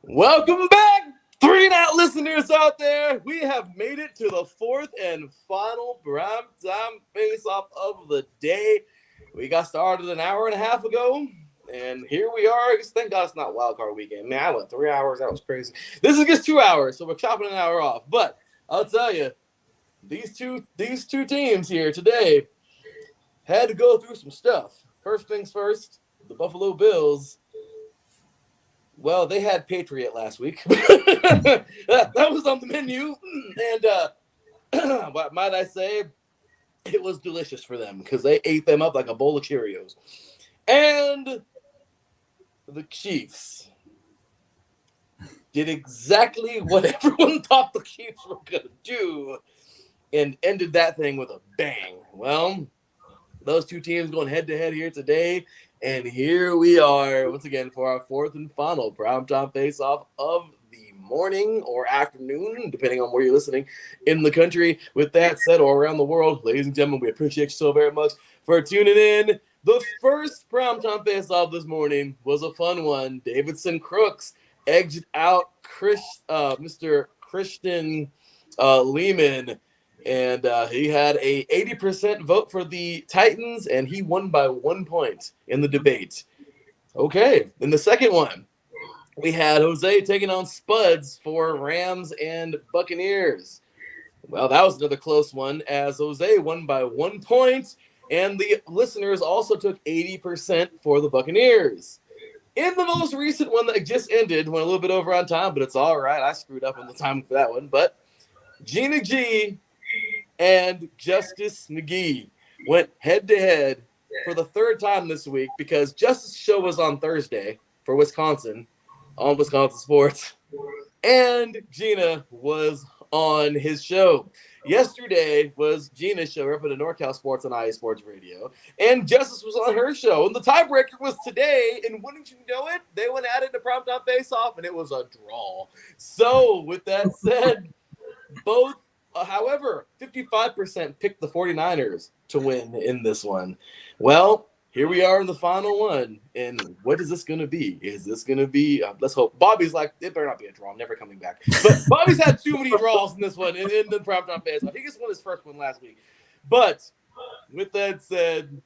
Welcome back, 3-Out listeners out there. We have made it to the fourth and final primetime face-off of the day. We got started an hour and a half ago, and here we are. Thank God it's not wild card weekend. Man, I went 3 hours. That was crazy. This is just 2 hours, so we're chopping an hour off. But I'll tell you, these two teams here today had to go through some stuff. First things first, the Buffalo Bills. Well, they had Patriot last week. that was on the menu. And what might I say? It was delicious for them because they ate them up like a bowl of Cheerios. And the Chiefs did exactly what everyone thought the Chiefs were going to do and ended that thing with a bang. Well, those two teams going head-to-head here today. And here we are once again for our fourth and final primetime face-off of the morning or afternoon, depending on where you're listening in the country. With that said, or around the world, ladies and gentlemen, we appreciate you so very much for tuning in. The first primetime face-off this morning was a fun one. Davidson Crooks edged out Mr. Christian Lehman. And he had a 80% vote for the Titans, and he won by 1 point in the debate. Okay, in the second one, we had Jose taking on Spuds for Rams and Buccaneers. Well, that was another close one, as Jose won by 1 point, and the listeners also took 80% for the Buccaneers. In the most recent one that just ended, went a little bit over on time, but it's all right. I screwed up on the time for that one. But Gina G and Justice McGee went head-to-head for the third time this week because Justice's show was on Thursday for Wisconsin on Wisconsin Sports, and Gina was on his show. Yesterday was Gina's show up at NorCal Sports on IA Sports Radio, and Justice was on her show, and the tiebreaker was today, and wouldn't you know it, they went at it in a primetime face-off, and it was a draw. So, with that said, both however, 55% picked the 49ers to win in this one. Well, here we are in the final one. And what is this going to be? Is this going to be, let's hope. Bobby's like, it better not be a draw. I'm never coming back. But Bobby's had too many draws in this one in the primetime phase. He just won his first one last week. But with that said,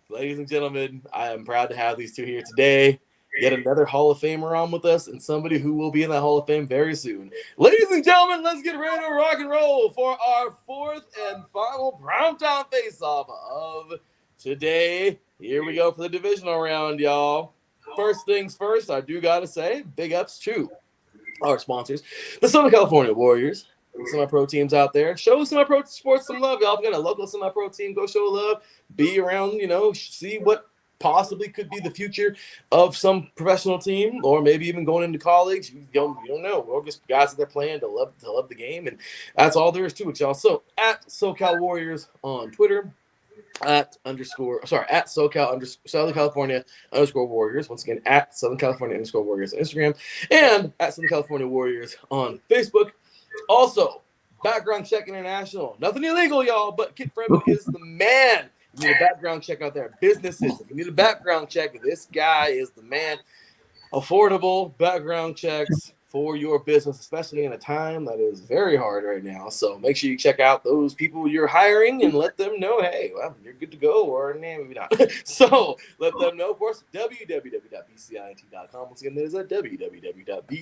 ladies and gentlemen, I am proud to have these two here today. Yet another Hall of Famer on with us and somebody who will be in that Hall of Fame very soon. Ladies and gentlemen, let's get ready to rock and roll for our fourth and final primetime face-off of today. Here we go for the divisional round, y'all. First things first, I do got to say, big ups to our sponsors, the Southern California Warriors. Semi-pro teams out there. Show semi-pro sports some love, y'all. If you got a local semi-pro team, go show love. Be around, see what possibly could be the future of some professional team, or maybe even going into college. You don't know. We're just guys that they're playing to love the game, and that's all there is to it, y'all. So at SoCal Warriors on Twitter, Southern California _Warriors. Once again, at Southern California _Warriors on Instagram, and at Southern California Warriors on Facebook. Also, Background Check International. Nothing illegal, y'all, but Kit Freeman is the man. You need a background check out there. Businesses, if you need a background check, this guy is the man. Affordable background checks for your business, especially in a time that is very hard right now. So make sure you check out those people you're hiring and let them know, hey, well, you're good to go, or maybe not. So let them know, of course, www.bcint.com. Once again, that is at www.bcint.com.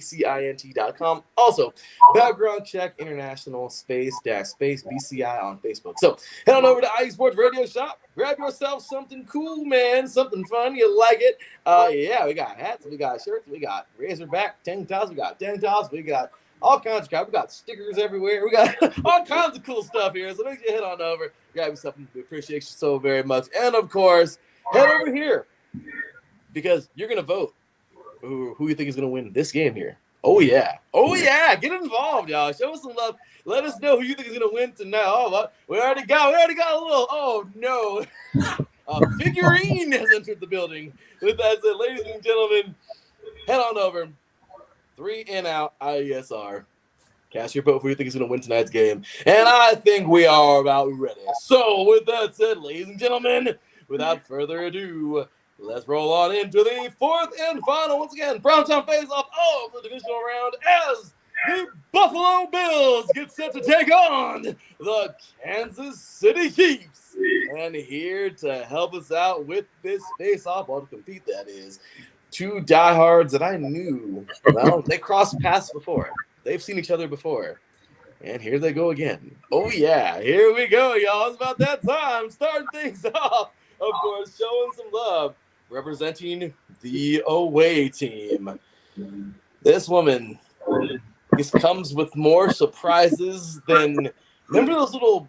Also, Background Check International space BCI on Facebook. So head on over to IE Sports Radio Shop. Grab yourself something cool, man, something fun. You like it. Yeah, we got hats, we got shirts, we got Razorback tank tops, we got tank tops, we got all kinds of crap. We got stickers everywhere. We got all kinds of cool stuff here. So make sure you head on over, grab you something. We appreciate you so very much. And, of course, head over here because you're going to vote who you think is going to win this game here. Oh, yeah. Get involved, y'all. Show us some love. Let us know who you think is going to win tonight. Oh, well, we already got a little, oh, no. A figurine has entered the building. With that said, ladies and gentlemen, head on over. 3-Out IESR. Cast your vote for who you think is going to win tonight's game. And I think we are about ready. So, with that said, ladies and gentlemen, without further ado, Let's roll on into the fourth and final, once again, primetime face-off of the divisional round as the Buffalo Bills get set to take on the Kansas City Chiefs. And here to help us out with this face-off, to compete, that is, two diehards that I knew. Well, they crossed paths before. They've seen each other before. And here they go again. Oh, yeah. Here we go, y'all. It's about that time. Starting things off. Of course, showing some love. Representing the away team. This woman just comes with more surprises than... Remember those little...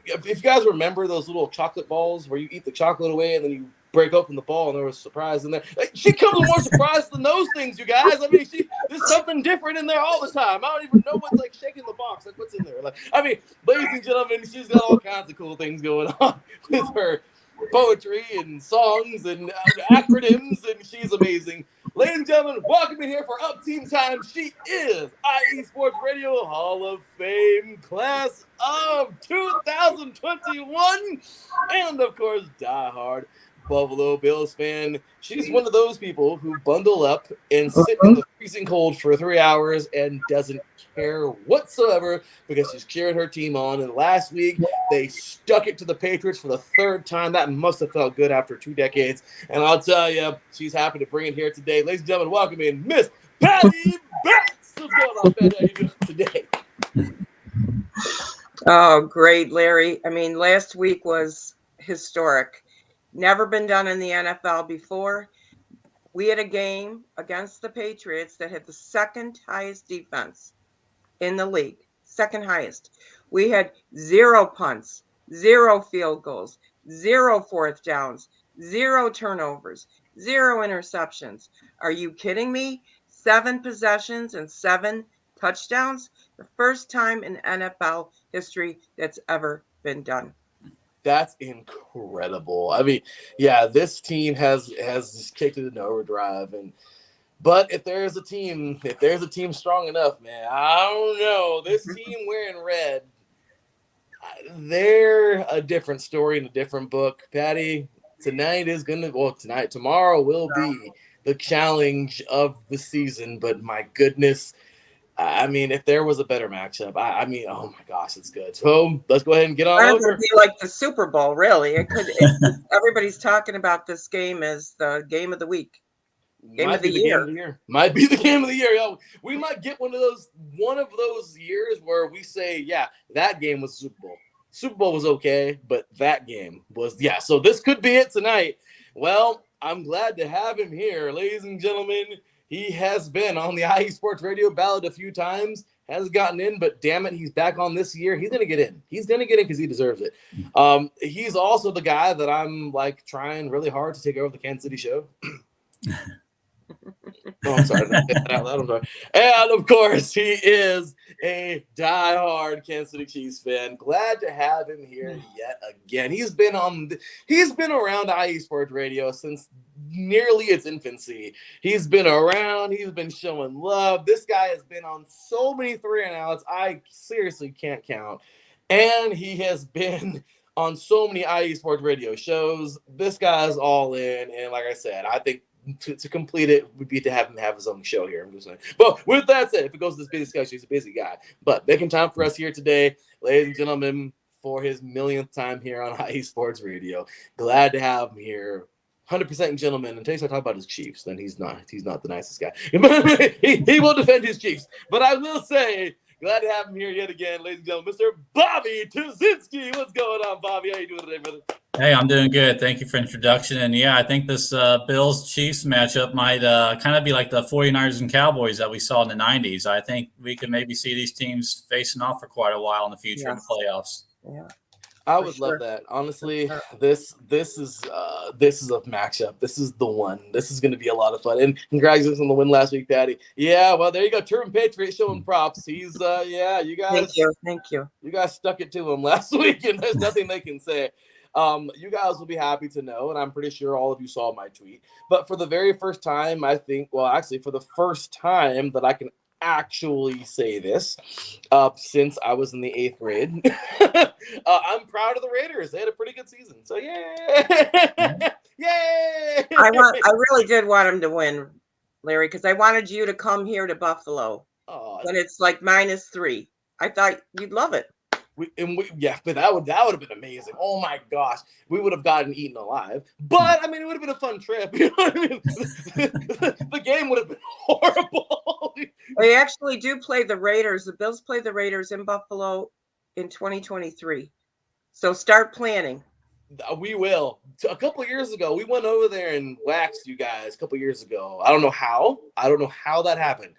If you guys remember those little chocolate balls where you eat the chocolate away and then you break open the ball and there was a surprise in there? She comes with more surprise than those things, you guys. I mean, there's something different in there all the time. I don't even know what's like shaking the box. Like, what's in there? Like, I mean, ladies and gentlemen, she's got all kinds of cool things going on with her poetry and songs and acronyms, and she's amazing. Ladies and gentlemen, welcome in here for Up Team Time. She is IE Sports Radio Hall of Fame class of 2021, and of course, diehard Buffalo Bills fan. She's one of those people who bundle up and sit in the freezing cold for 3 hours and doesn't care whatsoever because she's cheering her team on. And last week, they stuck it to the Patriots for the third time. That must have felt good after 2 decades. And I'll tell you, she's happy to bring it here today. Ladies and gentlemen, welcome in Miss Patty Betts. What's going on, Patty? How you doing today? Oh, great, Larry. I mean, last week was historic. Never been done in the NFL before. We had a game against the Patriots that had the second highest defense in the league, second highest. We had 0 punts, 0 field goals, 0 fourth downs, 0 turnovers, 0 interceptions. Are you kidding me? 7 possessions and 7 touchdowns. The first time in NFL history that's ever been done. That's incredible. I mean, yeah, this team has just kicked it into overdrive. But if there's a team strong enough, man, I don't know. This team wearing red, they're a different story in a different book. Patty, tomorrow will be the challenge of the season. But my goodness, I mean, if there was a better matchup, I mean, oh my gosh, it's good. So let's go ahead and get on over. It would be like the Super Bowl, really. Everybody's talking about this game as the game of the week. Game of the year. Might be the game of the year. Yo, we might get one of those years where we say, yeah, that game was Super Bowl. Super Bowl was okay, but that game was, yeah. So this could be it tonight. Well, I'm glad to have him here, ladies and gentlemen. He has been on the IE Sports Radio ballot a few times, hasn't gotten in, but damn it, he's back on this year. He's going to get in. He's going to get in because he deserves it. He's also the guy that I'm like trying really hard to take over the Kansas City show. Oh, I'm sorry. I'm sorry. And of course, he is a diehard Kansas City Chiefs fan. Glad to have him here yet again. He's been around IE Sports Radio since nearly its infancy. He's been around. He's been showing love. This guy has been on so many 3-and-outs. I seriously can't count. And he has been on so many IE Sports Radio shows. This guy's all in. And like I said, I think to complete it would be to have him have his own show here. I'm just saying. But with that said, if it goes to this busy schedule, he's a busy guy. But making time for us here today, ladies and gentlemen, for his millionth time here on IE Sports Radio. Glad to have him here. 100% gentleman. Until you start talking about his Chiefs, then he's not the nicest guy. he will defend his Chiefs. But I will say, glad to have him here yet again, ladies and gentlemen, Mr. Bobby Tuzinski. What's going on, Bobby? How you doing today, brother? Hey, I'm doing good. Thank you for introduction. And yeah, I think this Bills-Chiefs matchup might kind of be like the 49ers and Cowboys that we saw in the 90s. I think we could maybe see these teams facing off for quite a while in the future in the playoffs. Yeah. I would love that. Honestly, this is a matchup. This is the one. This is going to be a lot of fun. And congratulations on the win last week, Patty. Yeah, well, there you go. Turban Patriot showing props. He's you guys. Thank you. You guys stuck it to him last week, and there's nothing they can say. You guys will be happy to know, and I'm pretty sure all of you saw my tweet. But for the very first time, I think, well, actually, for the first time that I can actually say this since I was in the 8th grade. I'm proud of the Raiders. They had a pretty good season. So yay! Yay! I really did want them to win, Larry, because I wanted you to come here to Buffalo when it's like -3. I thought you'd love it. But that would have been amazing. Oh my gosh, we would have gotten eaten alive. But I mean, it would have been a fun trip. You know what I mean? The game would have been horrible. They actually do play the Raiders. The Bills play the Raiders in Buffalo in 2023. So start planning. We will. A couple of years ago, we went over there and waxed you guys. A couple of years ago, I don't know how. That happened.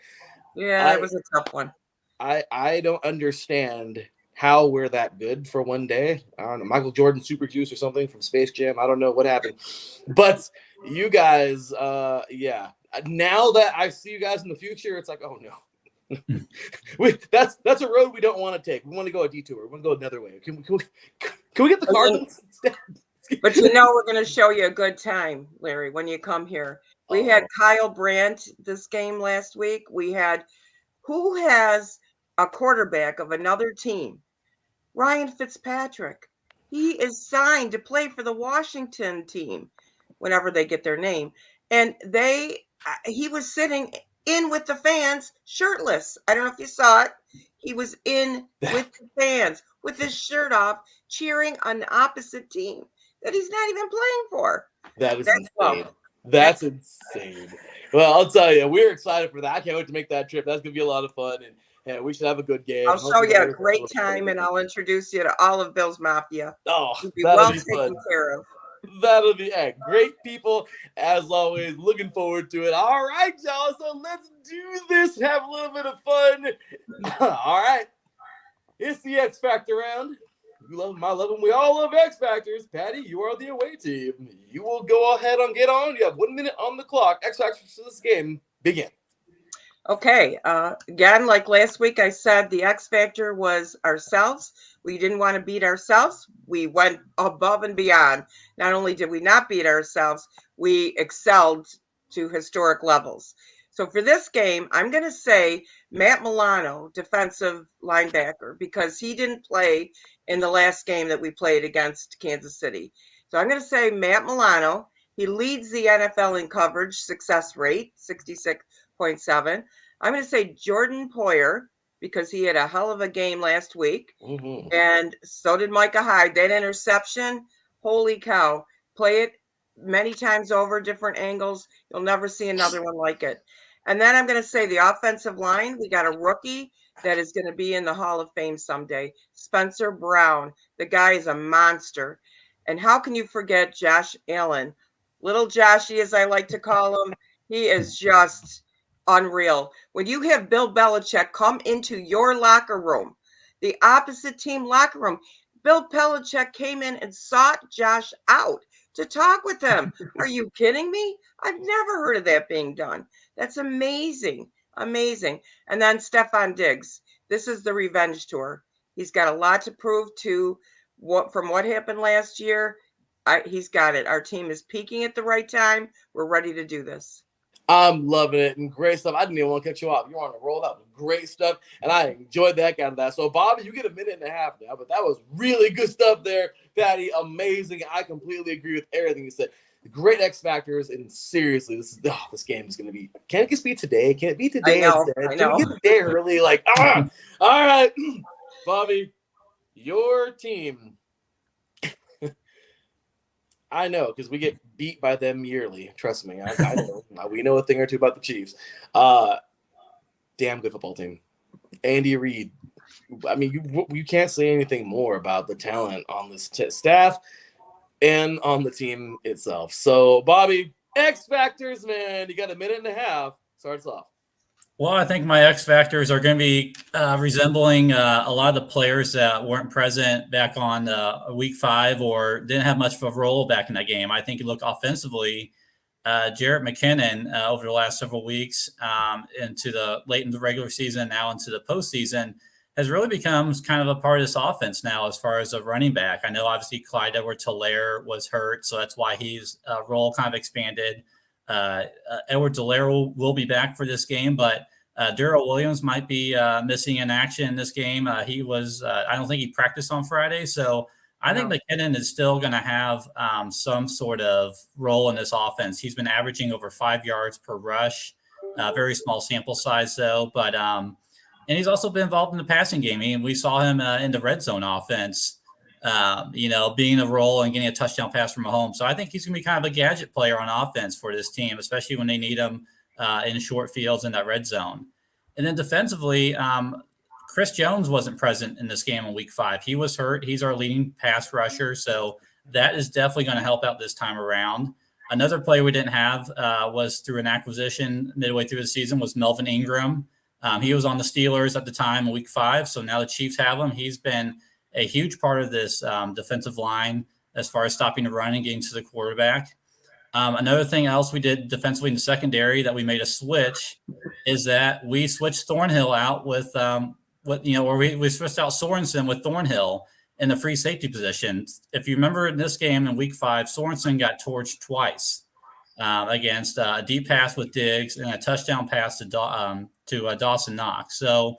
Yeah, it was a tough one. I don't understand how we're that good for one day. I don't know, Michael Jordan super juice or something from Space Jam. I don't know what happened, but you guys, yeah. Now that I see you guys in the future, it's like, oh no, that's a road we don't want to take. We want to go a detour. We want to go another way. Can we get the Cardinals instead? But we're going to show you a good time, Larry, when you come here. We had Kyle Brandt this game last week. We had who has a quarterback of another team? Ryan Fitzpatrick. He is signed to play for the Washington team whenever they get their name. And he was sitting in with the fans shirtless. I don't know if you saw it. He was in with the fans with his shirt off, cheering on the opposite team that he's not even playing for. That's insane. That's insane. Well, I'll tell you, we're excited for that. I can't wait to make that trip. That's going to be a lot of fun, and we should have a good game. I'll show you a great time, and I'll introduce you to all of Bill's Mafia. Oh, you'll be well taken care of. That'll be great people, as always. Looking forward to it. All right, y'all. So let's do this. Have a little bit of fun. All right. It's the X Factor round. You love them, I love them. We all love X Factors. Patty, you are the away team. You will go ahead and get on. You have 1 minute on the clock. X Factors for this game. Begin. Okay. Again, like last week, I said the X Factor was ourselves. We didn't want to beat ourselves. We went above and beyond. Not only did we not beat ourselves, we excelled to historic levels. So for this game, I'm going to say Matt Milano, defensive linebacker, because he didn't play in the last game that we played against Kansas City. So I'm going to say Matt Milano. He leads the NFL in coverage success rate, 66.7. I'm going to say Jordan Poyer, because he had a hell of a game last week. Mm-hmm. And so did Micah Hyde. That interception, holy cow. Play it many times over, different angles. You'll never see another one like it. And then I'm going to say the offensive line, we got a rookie that is going to be in the Hall of Fame someday, Spencer Brown. The guy is a monster. And how can you forget Josh Allen? Little Joshy, as I like to call him, he is just unreal. When you have Bill Belichick come into your locker room, the opposite team locker room, Bill Belichick came in and sought Josh out to talk with him. Are you kidding me? I've never heard of that being done. That's amazing. Amazing. And then Stephon Diggs. This is the revenge tour. He's got a lot to prove to from what happened last year. He's got it. Our team is peaking at the right time. We're ready to do this. I'm loving it and great stuff. I didn't even want to cut you off. You're on a roll. That was great stuff, and I enjoyed the heck out of that. So, Bobby, you get 1.5 minutes now, but that was really good stuff there, Patty. Amazing. I completely agree with everything you said. Great X Factors, and seriously, this game is going to be. Can it just be today? Can it be today instead? Can we get the day early? All right, Bobby, your team. I know, because we get beat by them yearly. Trust me, I know. We know a thing or two about the Chiefs. Damn good football team. Andy Reid. I mean, you can't say anything more about the talent on this staff and on the team itself. So, Bobby, X Factors, man, you got 1.5 minutes. Starts off. Well, I think my X Factors are going to be resembling a lot of the players that weren't present back on week 5 or didn't have much of a role back in that game. I think you look offensively, Jarrett McKinnon over the last several weeks into the late in the regular season, now into the postseason, has really become kind of a part of this offense now as far as a running back. I know obviously Clyde Edwards-Helaire was hurt, so that's why his role kind of expanded. Edwards-Helaire will be back for this game, but Darrell Williams might be missing in action in this game. He was, I don't think he practiced on Friday. So I think McKinnon is still going to have some sort of role in this offense. He's been averaging over 5 yards per rush, very small sample size though. But, and he's also been involved in the passing game. I mean, we saw him in the red zone offense, being a role and getting a touchdown pass from Mahomes. So I think he's going to be kind of a gadget player on offense for this team, especially when they need him in short fields in that red zone. And then defensively, Chris Jones wasn't present in this game in week 5. He was hurt. He's our leading pass rusher. So that is definitely going to help out this time around. Another player we didn't have was through an acquisition midway through the season was Melvin Ingram. He was on the Steelers at the time in week 5. So now the Chiefs have him. He's been a huge part of this defensive line as far as stopping the run and getting to the quarterback. Another thing else we did defensively in the secondary that we made a switch is that we switched Thornhill out with we switched out Sorensen with Thornhill in the free safety position. If you remember in this game in week 5, Sorensen got torched twice against a deep pass with Diggs and a touchdown pass to Dawson Knox. So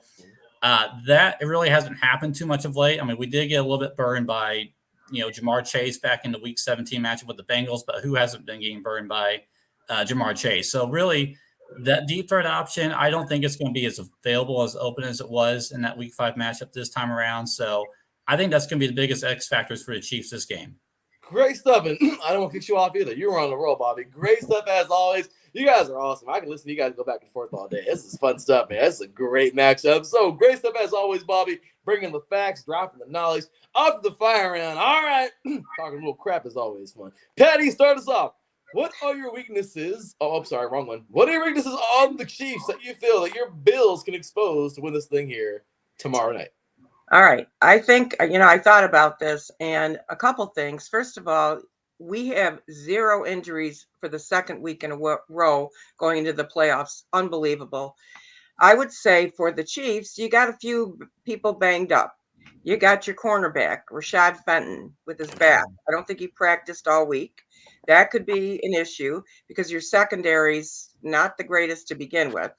that it really hasn't happened too much of late. I mean, we did get a little bit burned by Jamar Chase back in the week 17 matchup with the Bengals, but who hasn't been getting burned by Jamar Chase? So really, that deep threat option, I don't think it's going to be as available, as open as it was in that week 5 matchup this time around. So I think that's going to be the biggest X factors for the Chiefs this game. Great stuff, and I don't want to kick you off either. You were on the roll, Bobby. Great stuff as always. You guys are awesome. I can listen to you guys go back and forth all day. This is fun stuff, man. This is a great matchup. So great stuff as always, Bobby. Bringing the facts, dropping the knowledge, up to the fire round. All right. Talking a little crap is always fun. Patty, start us off. What are your weaknesses? Oh, I'm sorry, wrong one. What are your weaknesses on the Chiefs that you feel that your Bills can expose to win this thing here tomorrow night? All right. I think, I thought about this and a couple things. First of all, we have 0 injuries for the second week in a row going into the playoffs. Unbelievable. I would say for the Chiefs, you got a few people banged up. You got your cornerback, Rashad Fenton, with his back. I don't think he practiced all week. That could be an issue because your secondary's not the greatest to begin with.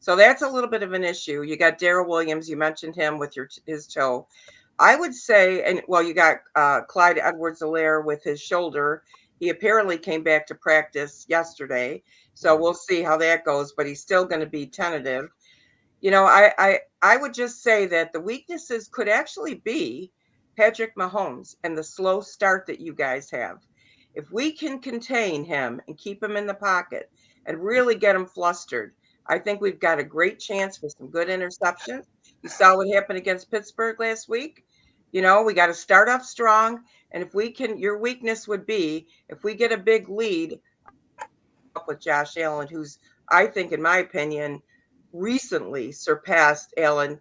So that's a little bit of an issue. You got Darrell Williams. You mentioned him with his toe. I would say, you got Clyde Edwards-Helaire with his shoulder. He apparently came back to practice yesterday. So we'll see how that goes, but he's still going to be tentative. I would just say that the weaknesses could actually be Patrick Mahomes and the slow start that you guys have. If we can contain him and keep him in the pocket and really get him flustered, I think we've got a great chance for some good interceptions. You saw what happened against Pittsburgh last week. We got to start off strong. And if we can, your weakness would be if we get a big lead with Josh Allen, who's, I think, in my opinion, recently surpassed Patrick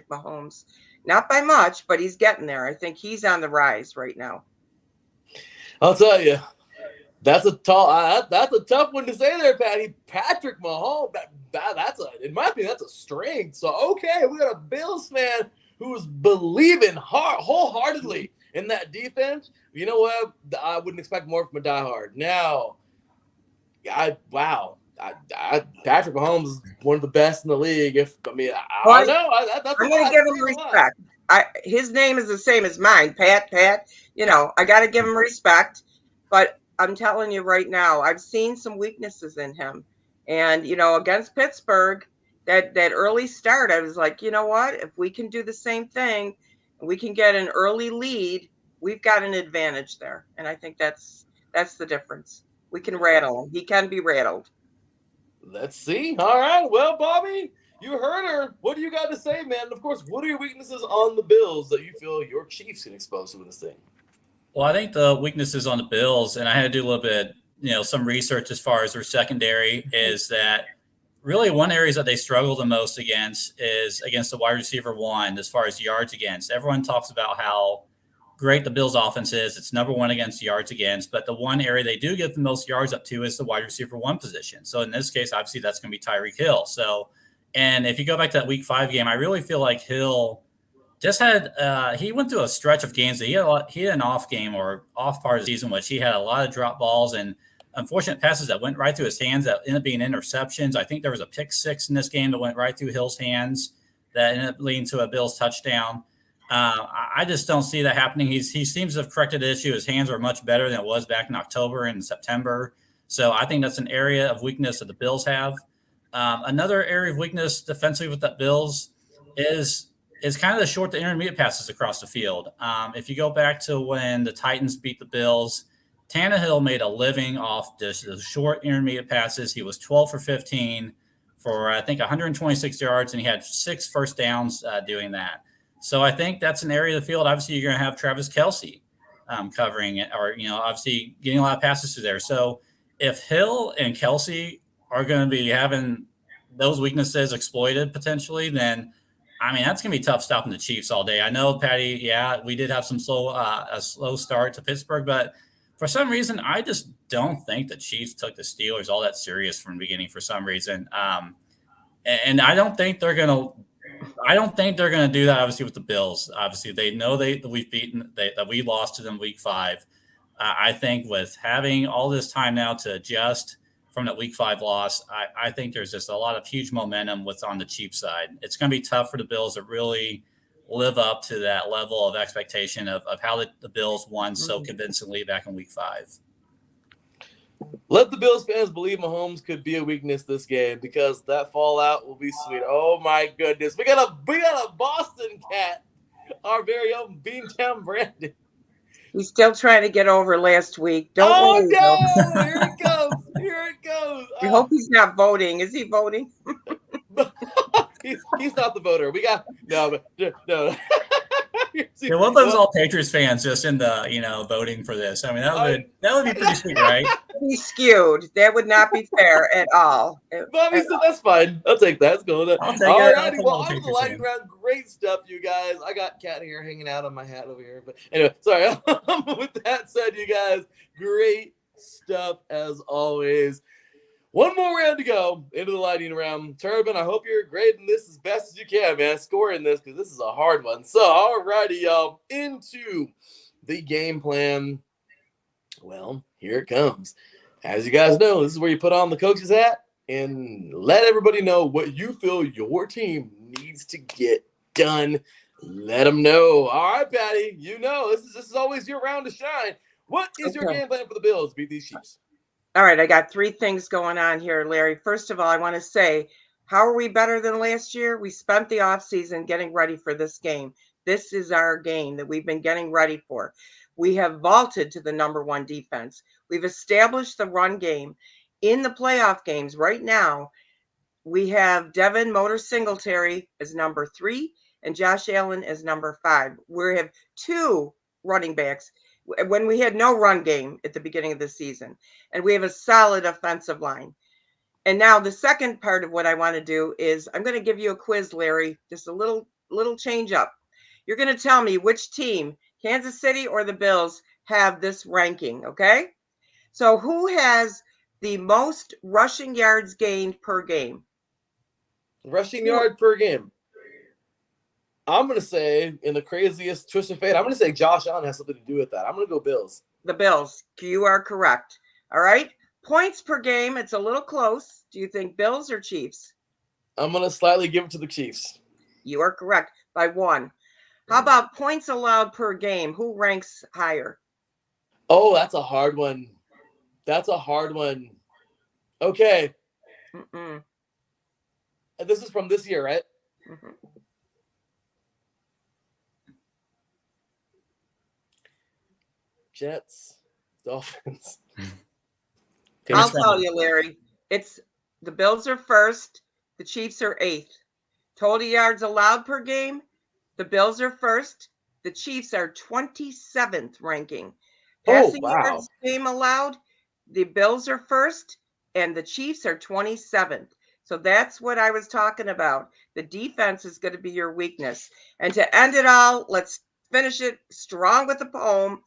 Mahomes. Not by much, but he's getting there. I think he's on the rise right now. I'll tell you, that's a tough one to say there, Patty. Patrick Mahomes, in my opinion, that's a strength. So, okay, we got a Bills fan who's believing wholeheartedly in that defense. You know what? I wouldn't expect more from a diehard. Now, Patrick Mahomes is one of the best in the league. I don't know. I'm going to give him respect. His name is the same as mine, Pat. I got to give him respect. But I'm telling you right now, I've seen some weaknesses in him. And, against Pittsburgh, that early start, I was like, you know what? If we can do the same thing, and we can get an early lead, we've got an advantage there. And I think that's the difference. We can rattle him. He can be rattled. Let's see. All right. Well, Bobby, you heard her. What do you got to say, man? And of course, what are your weaknesses on the Bills that you feel your Chiefs can expose to in this thing? Well, I think the weaknesses on the Bills, and I had to do a little bit, some research as far as their secondary, is that really one area that they struggle the most against is against the wide receiver one as far as yards against. Everyone talks about how great the Bills offense is. It's number 1 against yards against, but the one area they do get the most yards up to is the wide receiver one position. So in this case, obviously that's going to be Tyreek Hill. So, and if you go back to that week 5 game, I really feel like Hill just had, he went through a stretch of games that he had an off game or off part of the season, which he had a lot of drop balls and unfortunate passes that went right through his hands that ended up being interceptions. I think there was a pick six in this game that went right through Hill's hands that ended up leading to a Bills touchdown. I just don't see that happening. He seems to have corrected the issue. His hands are much better than it was back in October and September. So I think that's an area of weakness that the Bills have. Another area of weakness defensively with the Bills is kind of the short to intermediate passes across the field. If you go back to when the Titans beat the Bills, Tannehill made a living off the short intermediate passes. He was 12 for 15 for, I think, 126 yards, and he had 6 first downs doing that. So I think that's an area of the field. Obviously, you're going to have Travis Kelce covering it, or, obviously getting a lot of passes through there. So if Hill and Kelce are going to be having those weaknesses exploited potentially, then that's going to be tough stopping the Chiefs all day. I know, Patty, we did have a slow start to Pittsburgh, but for some reason, I just don't think the Chiefs took the Steelers all that serious from the beginning for some reason. And I don't think they're going to do that, obviously, with the Bills. Obviously, they know that we lost to them week 5. I think with having all this time now to adjust from that week 5 loss, I think there's just a lot of huge momentum on the Chiefs side. It's going to be tough for the Bills to really live up to that level of expectation of how the Bills won so convincingly back in week 5. Let the Bills fans believe Mahomes could be a weakness this game, because that fallout will be sweet. Oh my goodness. We got a Boston cat, our very own Beantown Brandon. He's still trying to get over last week. Here it goes. Here it goes. I hope he's not voting. Is he voting? He's not the voter. We got no. Yeah, what those all Patriots fans just in the voting for this? I mean, that would be pretty sweet, right? He's skewed. That would not be fair at all. Bobby said that's fine. I'll take that. Let's go with it. I'll take it. All righty. Well, on the lightning round, great stuff, you guys. I got cat hair hanging out on my hat over here, but anyway, sorry. With that said, you guys, great stuff as always. One more round to go into the lightning round. Turbin, I hope you're grading this as best as you can, man. Scoring this, because this is a hard one. So, all righty, y'all. Into the game plan. Well, here it comes. As you guys know, this is where you put on the coach's hat and let everybody know what you feel your team needs to get done. Let them know. All right, Patty, this is always your round to shine. What is your game plan for the Bills to beat these Chiefs? All right, I got 3 things going on here, Larry. First of all, I want to say, how are we better than last year? We spent the offseason getting ready for this game. This is our game that we've been getting ready for. We have vaulted to the number 1 defense. We've established the run game. In the playoff games right now, we have Devin Motor Singletary as number 3 and Josh Allen as number 5. We have 2 running backs when we had no run game at the beginning of the season, and we have a solid offensive line. And now the second part of what I want to do is I'm going to give you a quiz, Larry, just a little change up. You're going to tell me which team, Kansas City or the Bills, have this ranking, okay? So who has the most rushing yards gained per game? Rushing yard per game. I'm going to say, in the craziest twist of fate, I'm going to say Josh Allen has something to do with that. I'm going to go Bills. The Bills. You are correct. All right. Points per game. It's a little close. Do you think Bills or Chiefs? I'm going to slightly give it to the Chiefs. You are correct by 1. How about points allowed per game? Who ranks higher? Oh, that's a hard one. Okay. This is from this year, right? Mm-hmm. Jets, Dolphins. I'll tell you, Larry. It's the Bills are first. The Chiefs are 8th. Total yards allowed per game. The Bills are first. The Chiefs are 27th ranking. Passing yards game allowed. The Bills are first, and the Chiefs are 27th. So that's what I was talking about. The defense is going to be your weakness. And to end it all, let's finish it strong with the poem.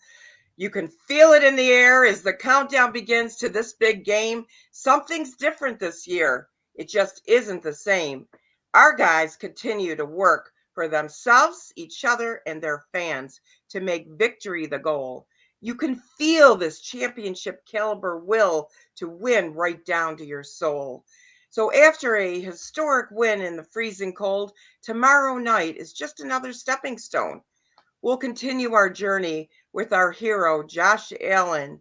You can feel it in the air as the countdown begins to this big game. Something's different this year. It just isn't the same. Our guys continue to work for themselves, each other, and their fans to make victory the goal. You can feel this championship caliber will to win right down to your soul. So after a historic win in the freezing cold, tomorrow night is just another stepping stone. We'll continue our journey with our hero, Josh Allen,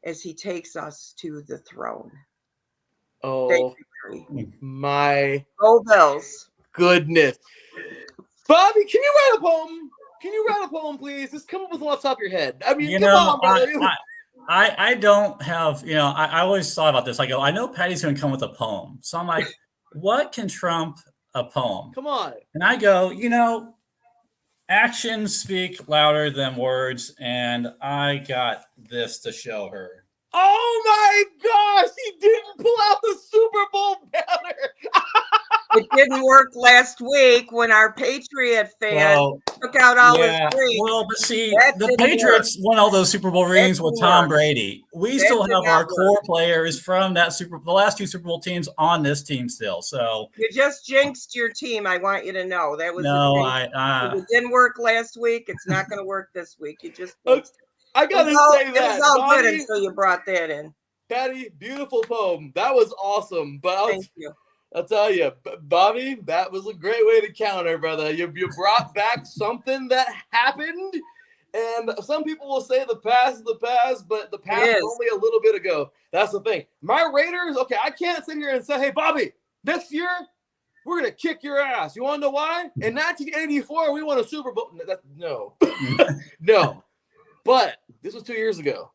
as he takes us to the throne. Oh my Go Bills. goodness. Bobby, can you write a poem? Can you write a poem, please? Just come up with one off the top of your head. I mean, come on, brother. I don't have, I always thought about this. I go, I know Patty's going to come with a poem. So I'm like, what can trump a poem? Come on. And I go, actions speak louder than words. And I got this to show her. Oh my gosh, he didn't pull out the Super Bowl banner. It didn't work last week when our Patriot fan took out all his rings. Well, but see, the Patriots won all those Super Bowl rings with Tom Brady. We still have our core players from that the last two Super Bowl teams on this team still. So you just jinxed your team. I want you to know that was it didn't work last week. It's not going to work this week. You just I gotta say that. It was all good until you brought that in. Patty, beautiful poem. That was awesome. But thank you. I'll tell you, Bobby, that was a great way to counter, brother. You brought back something that happened, and some people will say the past is the past, but the past is only a little bit ago. That's the thing. My Raiders, okay, I can't sit here and say, hey, Bobby, this year we're going to kick your ass. You want to know why? In 1984, we won a Super Bowl. No. No. But this was 2 years ago.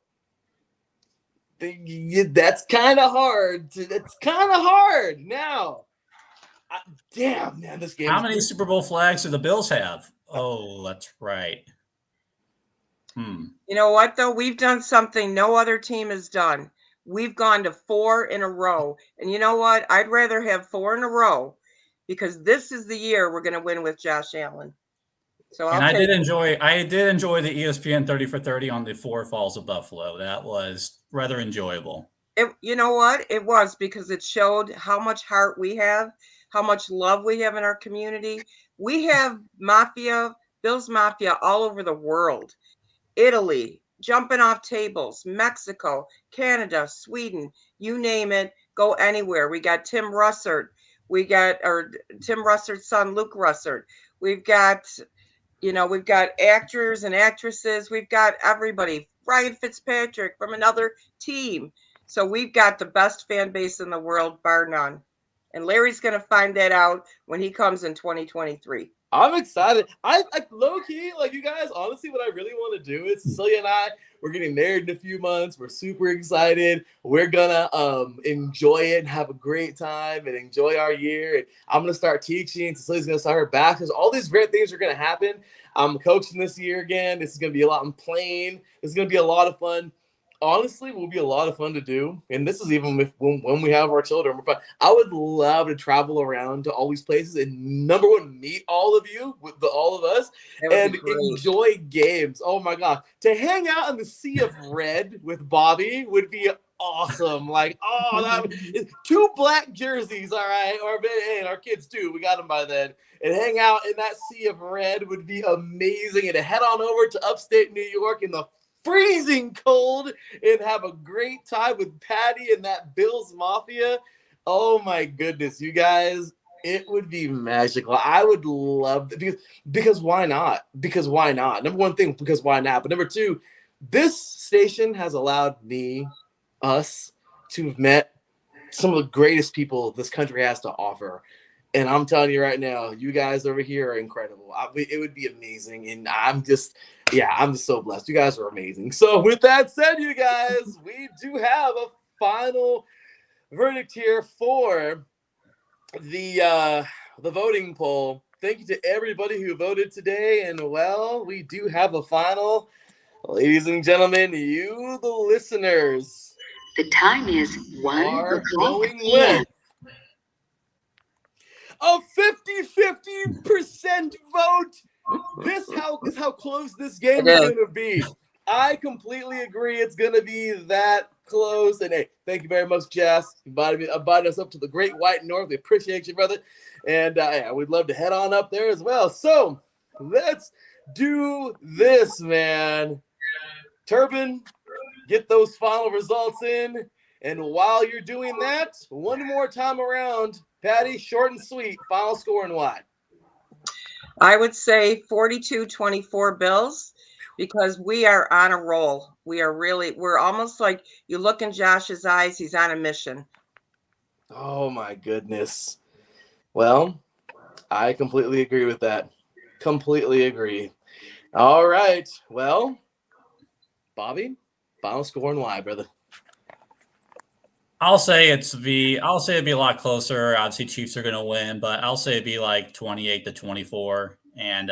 That's kind of hard. It's kind of hard now. Damn, man, this game. How many Super Bowl flags do the Bills have? Oh, that's right. You know what, though? We've done something no other team has done. We've gone to 4 in a row. And you know what? I'd rather have 4 in a row because this is the year we're going to win with Josh Allen. So I did enjoy the ESPN 30 for 30 on the 4 Falls of Buffalo. That was rather enjoyable. You know what? It was because it showed how much heart we have, how much love we have in our community. We have Bills Mafia all over the world. Italy, jumping off tables, Mexico, Canada, Sweden, you name it, go anywhere. We got Tim Russert. Tim Russert's son, Luke Russert. We've got actors and actresses. We've got everybody. Ryan Fitzpatrick from another team. So we've got the best fan base in the world, bar none. And Larry's going to find that out when he comes in 2023. I'm excited. I low key, like you guys, honestly, what I really want to do is Cecilia and I, we're getting married in a few months. We're super excited. We're gonna enjoy it and have a great time and enjoy our year. And I'm gonna start teaching. Cecilia's gonna start her bachelor's. All these great things are gonna happen. I'm coaching this year again. This is gonna be a lot. I'm playing. This is gonna be a lot of fun. Honestly, will be a lot of fun to do. And this is even when we have our children. I would love to travel around to all these places and number one, meet all of you with all of us and enjoy games. Oh my God. To hang out in the sea of red with Bobby would be awesome. Like, that 2 black jerseys, all right. And our kids too. We got them by then. And hang out in that sea of red would be amazing. And to head on over to upstate New York in the freezing cold and have a great time with Patty and that Bills Mafia. Oh my goodness, you guys, it would be magical. I would love that because why not? Because why not? Number one thing, because why not? But number two, this station has allowed us to have met some of the greatest people this country has to offer. And I'm telling you right now, you guys over here are incredible. It would be amazing. And I'm just so blessed. You guys are amazing. So with that said, you guys, we do have a final verdict here for the voting poll. Thank you to everybody who voted today. And well, we do have a final. Ladies and gentlemen, you, the listeners, the time is 1 going with a 50-50% vote. This is how close this game is going to be. I completely agree. It's going to be that close. And hey, thank you very much, Jess. Invited us up to the Great White North. We appreciate you, brother. And we'd love to head on up there as well. So let's do this, man. Turbin, get those final results in. And while you're doing that, one more time around, Patty, short and sweet, final score and why. I would say 42-24 Bills, because we are on a roll. We're almost like, you look in Josh's eyes, he's on a mission. Oh my goodness. Well, I completely agree with that. Completely agree. All right. Well, Bobby, final score and why, brother. I'll say it'd be a lot closer. Obviously, Chiefs are going to win, but I'll say it'd be like 28-24. And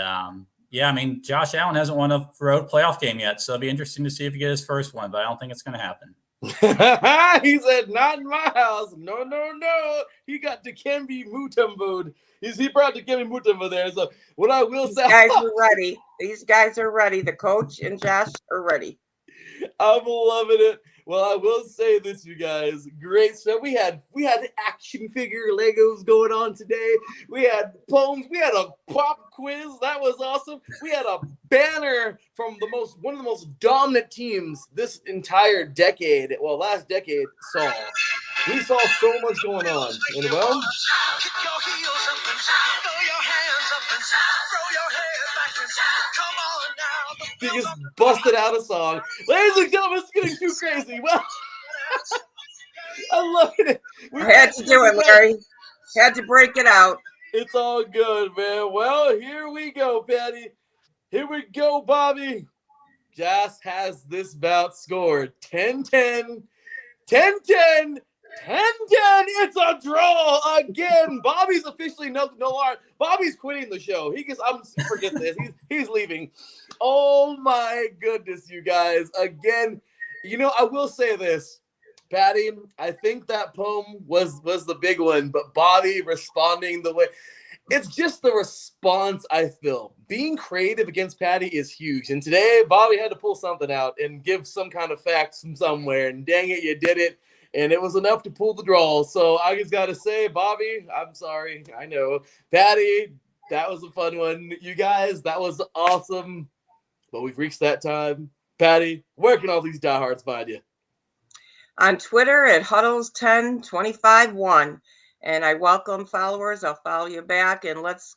yeah, I mean, Josh Allen hasn't won a road playoff game yet, so it'd be interesting to see if he gets his first one. But I don't think it's going to happen. He said, "Not in my house. No, no, no." He got Dikembe Mutombo. He brought Dikembe Mutombo there. So what I will say, guys are ready. These guys are ready. The coach and Josh are ready. I'm loving it. Well, I will say this, you guys. Great stuff. We had action figure Legos going on today. We had poems. We had a pop quiz. That was awesome. We had a banner from one of the most dominant teams this entire decade. Well, last decade saw. We saw so much going on. And well, he just busted out a song. Ladies and gentlemen, it's getting too crazy. Well, I love it. I had to do it, Larry. Had to break it out. It's all good, man. Well, here we go, Patty. Here we go, Bobby. Josh has this bout scored 10-10, 10-10, 10-10. It's a draw again. Bobby's officially no longer. Bobby's quitting the show. Forget this. He's leaving. Oh my goodness, you guys. Again, I will say this, Patty. I think that poem was the big one, but Bobby responding the way. It's just the response I feel. Being creative against Patty is huge. And today, Bobby had to pull something out and give some kind of facts from somewhere. And dang it, you did it. And it was enough to pull the draw. So I just got to say, Bobby, I'm sorry. I know. Patty, that was a fun one. You guys, that was awesome. But we've reached that time. Patty, where can all these diehards find you? On Twitter at Huddles1025-1. And I welcome followers. I'll follow you back. And let's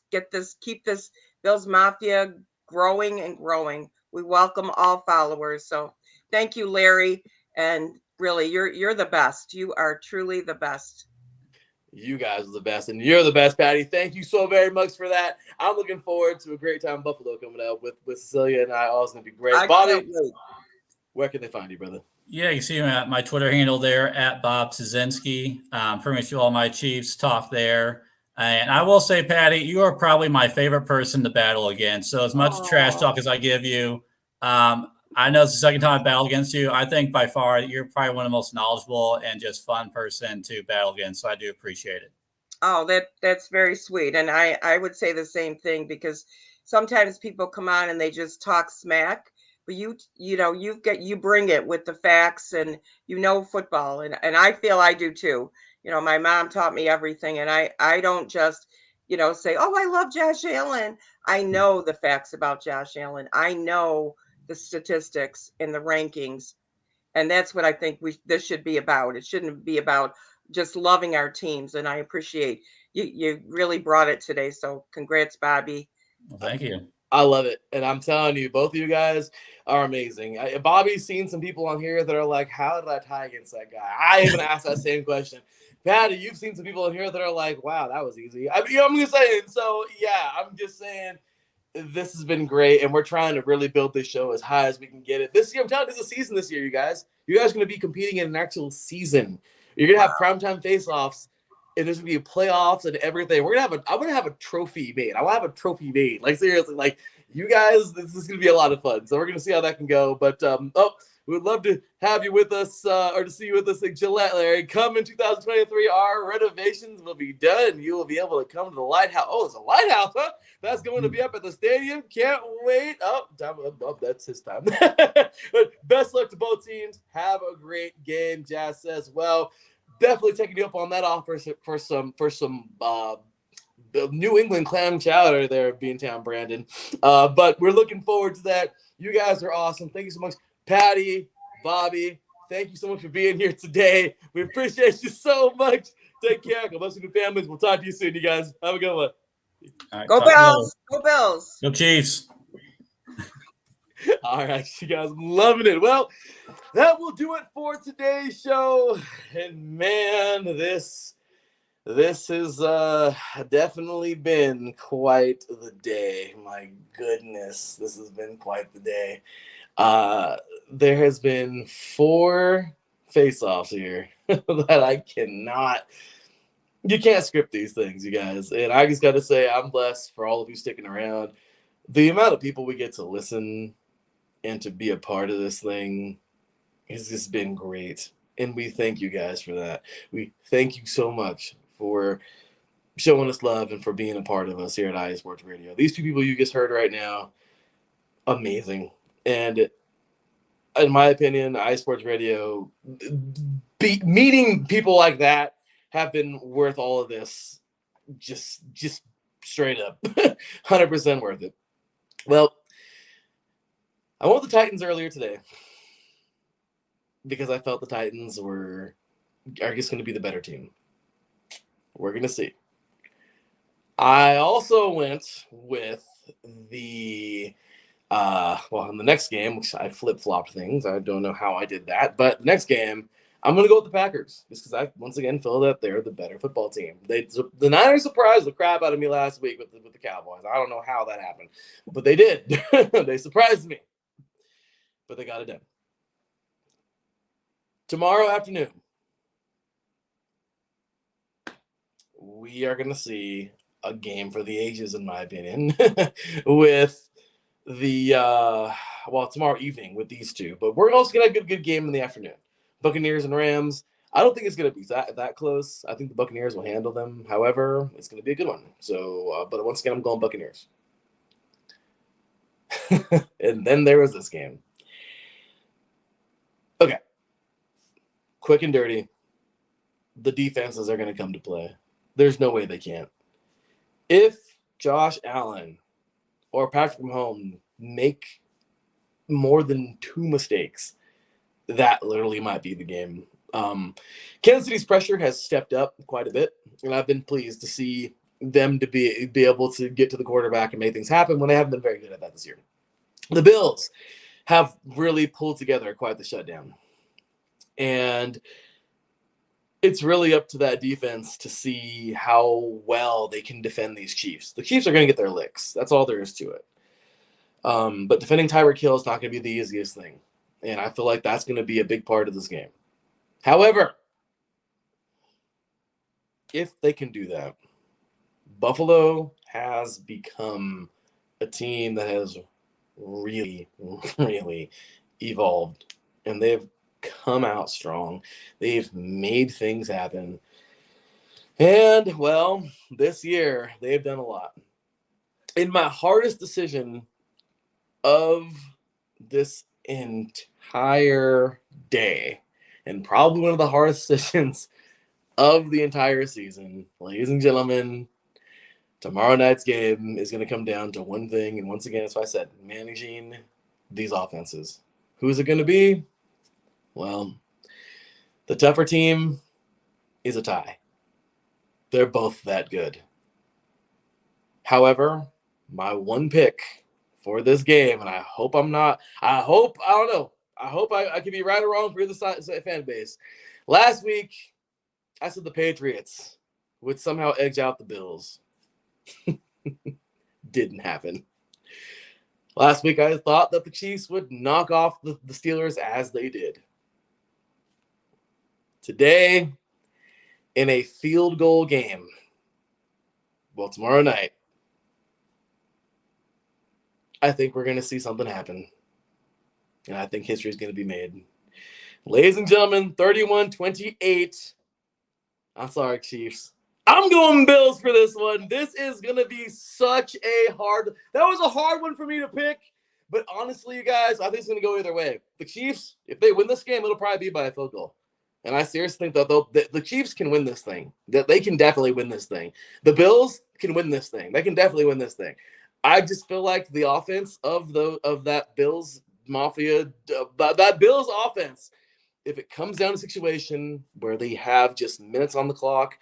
keep this Bills Mafia growing and growing. We welcome all followers. So thank you, Larry. And really, you're the best. You are truly the best. You guys are the best, and you're the best, Patty. Thank you so very much for that. I'm looking forward to a great time in Buffalo coming up with Cecilia and I. It's going to be great. Bobby, where can they find you, brother? Yeah, you can see my Twitter handle there at BUFvsKC. Pretty much all my Chiefs talk there. And I will say, Patty, you are probably my favorite person to battle against. So as much trash talk as I give you, I know it's the second time I battled against you. I think by far you're probably one of the most knowledgeable and just fun person to battle against. So I do appreciate it. Oh, that's very sweet. And I would say the same thing, because sometimes people come on and they just talk smack. But you bring it with the facts, and football, and I feel I do too. My mom taught me everything, and I don't just say, oh, I love Josh Allen. I know the facts about Josh Allen. I know the statistics and the rankings, and that's what I think this should be about. It shouldn't be about just loving our teams, and I appreciate you really brought it today. So congrats, Bobby. Well, thank you. I love it. And I'm telling you, both of you guys are amazing. Bobby's seen some people on here that are like, how did I tie against that guy? I even asked that same question. Patty, you've seen some people in here that are like, wow, that was easy. I'm just saying. So, yeah, I'm just saying this has been great. And we're trying to really build this show as high as we can get it. This year, I'm telling you, it's a season this year, you guys. You guys are going to be competing in an actual season. You're going to have primetime face-offs. And there's gonna be playoffs and everything. I'm gonna have a trophy made. I want to have a trophy made. Like, seriously, like, you guys, this is gonna be a lot of fun. So we're gonna see how that can go. But we'd love to have you with us, or to see you with us at Gillette, Larry. Come in 2023, our renovations will be done. You will be able to come to the lighthouse. Oh, it's a lighthouse, huh? That's going to be up at the stadium. Can't wait. That's his time. But best luck to both teams. Have a great game. Jazz says, well, definitely taking you up on that offer for some New England clam chowder there at Beantown, Brandon. But we're looking forward to that. You guys are awesome. Thank you so much. Patty, Bobby, thank you so much for being here today. We appreciate you so much. Take care. God bless you, new families. We'll talk to you soon, you guys. Have a good one. All right, Go talk to you later. Bills! Go Bills! Go Chiefs. All right, you guys, I'm loving it. Well, that will do it for today's show. And man, this has definitely been quite the day. My goodness, this has been quite the day. There has been 4 face-offs here that I cannot. You can't script these things, you guys. And I just got to say, I'm blessed for all of you sticking around. The amount of people we get to listen and to be a part of this thing has just been great. And we thank you guys for that. We thank you so much for showing us love and for being a part of us here at IA Sports Radio. These 2 people you just heard right now, amazing. And in my opinion, IA Sports Radio, meeting people like that have been worth all of this. Just straight up, 100% worth it. Well, I went with the Titans earlier today because I felt the Titans are just going to be the better team. We're going to see. I also went with the in the next game, which I flip-flopped things. I don't know how I did that, but next game, I'm going to go with the Packers just because I once again feel that they're the better football team. The Niners surprised the crap out of me last week with the Cowboys. I don't know how that happened, but they did. They surprised me, but they got it done. Tomorrow afternoon, we are going to see a game for the ages, in my opinion, with the tomorrow evening with these 2. But we're also going to have a good game in the afternoon. Buccaneers and Rams. I don't think it's going to be that close. I think the Buccaneers will handle them. However, it's going to be a good one. So, but once again, I'm going Buccaneers. And then there was this game. Okay. Quick and dirty. The defenses are going to come to play. There's no way they can't. If Josh Allen or Patrick Mahomes make more than 2 mistakes, that literally might be the game. Kansas City's pressure has stepped up quite a bit, and I've been pleased to see them to be able to get to the quarterback and make things happen when they haven't been very good at that this year. The Bills have really pulled together quite the shutdown, and it's really up to that defense to see how well they can defend these Chiefs. The Chiefs are going to get their licks. That's all there is to it. But defending Tyreek Hill is not going to be the easiest thing. And I feel like that's going to be a big part of this game. However, if they can do that, Buffalo has become a team that has really, really evolved. And they've come out strong. They've made things happen. And, well, this year, they've done a lot. In my hardest decision of this entire day, and probably one of the hardest decisions of the entire season, ladies and gentlemen, tomorrow night's game is going to come down to one thing, and once again, as I said, managing these offenses. Who's it going to be? Well, the tougher team is a tie. They're both that good. However, my one pick for this game, and I hope I could be right or wrong for the fan base. Last week, I said the Patriots would somehow edge out the Bills. Didn't happen. Last week, I thought that the Chiefs would knock off the Steelers as they did. Today, in a field goal game, well, tomorrow night, I think we're going to see something happen. And I think history is going to be made. Ladies and gentlemen, 31-28. I'm sorry, Chiefs. I'm going Bills for this one. This is going to be such a hard – that was a hard one for me to pick. But honestly, you guys, I think it's going to go either way. The Chiefs, if they win this game, it'll probably be by a field goal. And I seriously think that the Chiefs can win this thing. That they can definitely win this thing. The Bills can win this thing. They can definitely win this thing. I just feel like the offense of that Bills Mafia, that Bills offense, if it comes down to a situation where they have just minutes on the clock,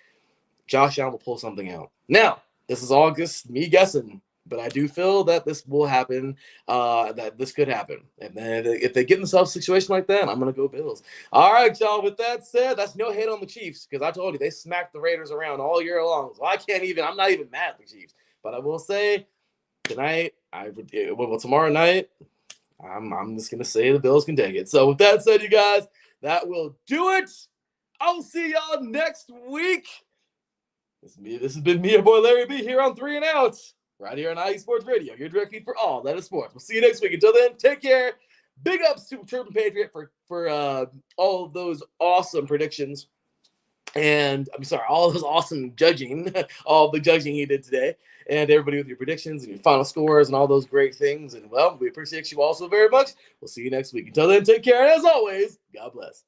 Josh Allen will pull something out. Now, this is all just me guessing, but I do feel that this will happen, that this could happen. And then if they get themselves a situation like that, I'm going to go Bills. All right, y'all. With that said, that's no hate on the Chiefs, because I told you they smacked the Raiders around all year long. So I'm not even mad at the Chiefs. But I will say tonight, tomorrow night, I'm just going to say the Bills can take it. So with that said, you guys, that will do it. I'll see y'all next week. This has been me, your boy Larry B, here on 3 and Out, right here on IE Sports Radio, your direct feed for all that is sports. We'll see you next week. Until then, take care. Big ups to Turpin Patriot for all of those awesome predictions. And I'm sorry, all those awesome judging, all the judging he did today. And everybody with your predictions and your final scores and all those great things. And, well, we appreciate you all so very much. We'll see you next week. Until then, take care. And as always, God bless.